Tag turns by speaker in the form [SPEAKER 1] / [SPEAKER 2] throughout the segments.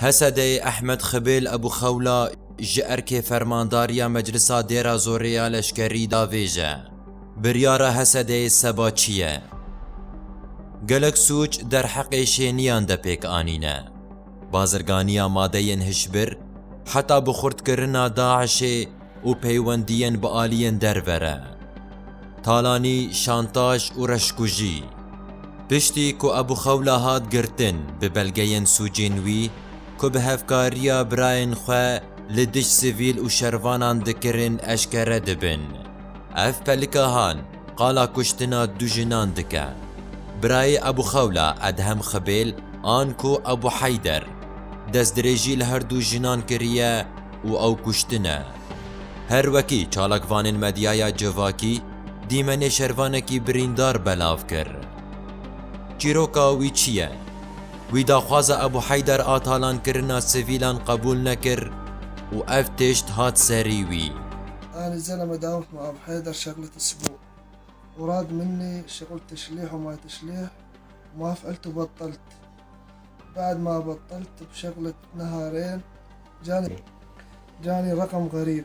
[SPEAKER 1] هسده احمد خبیل ابو خولا جئرک فرمانداریا مجلسا دیرا زوریا لشکری داویجه بریارا هسده سبا چیه گلک سوچ در حق شینیان ده پیک آنینه بازرگانیا مادهین هشبر حتی بخورد کرنا داعش و پیوندین با آلین دربره تالانی شانتاج و رشکوجی پشتی کو ابو خولا هات گرتن به بلگین سوجینوی کو به هفکاریا براین خواه لدش سیویل و شروانان دکرن اشکره دبن اف پلکا هان قالا کشتنا دو جنان دکه برای ابو خولا ادهم خبیل آنکو ابو حیدر دست درێژی لە هەردوو ژنان کردە و ئەو کوشتنە هەروەکی چالاکوانên مەدیایە جڤاکی دیمەنێ شەروانێکی بریندار بەلاو کرد چیرۆکا وی چییە؟ وی داخوازە ئەبوو حەیدەر ئاتالانکردنا سڤیلان قبول نەکرد و ئەف تێشت هات سەری وی
[SPEAKER 2] أنا الزلمة داومت مع أبو حيدر شغلة أسبوع وراد مني شغل تشليح وما تشليح وما فعلت وبطلت. بعد ما بطلت بشغلة نهارين جاني رقم غريب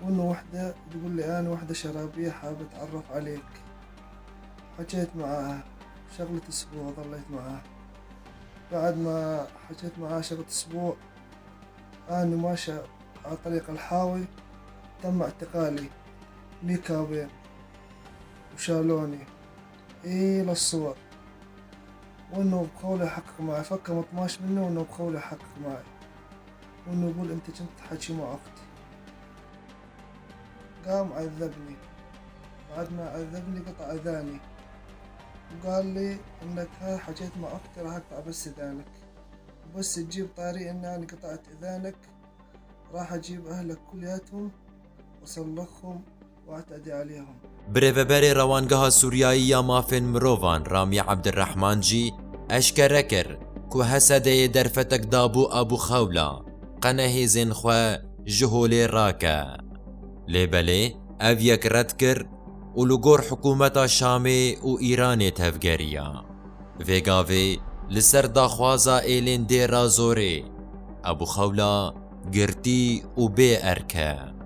[SPEAKER 2] وإنه وحدة تقول لي أنا وحدة شرابية حابة أتعرف عليك. حكيت معاها شغلة أسبوع ظليت معاها. بعد ما حكيت معاها شغلة أسبوع أنا ماشي على طريق الحاوي تم اعتقالي ميكابين وشالوني إلى الصور وإنه بقوله يحقق معي فك مطماش منه وإنه بقوله يحقق معي وإنه يقول أنت كنت تحكي مع أختي. قام عذبني بعد ما عذبني قطع أذاني وقال لي إنك ها حكيت مع أختي راح أقطع بس أذانك وبس تجيب طاري إن أنا قطعت أذانك راح أجيب أهلك كلياتهم وأصلخهم واعتدي عليهم.
[SPEAKER 1] برێڤەبەرێ ڕەوانگەها سووریاییە مافên مرۆڤان رامی عەبدرەحمان جی ئەشکەرە کرد کو هەسەدەیە دەرفەتێک دابوو ئەبوو خەولا قەنەهێزên xwe ji holê rake lêbelê ev yek red kir û li gor hikûmeta Şamê û Îranê tevgeriya. Vê gavê li ser daxwaza êlên dêra zorê Ebû Xewla girtî û bê erke.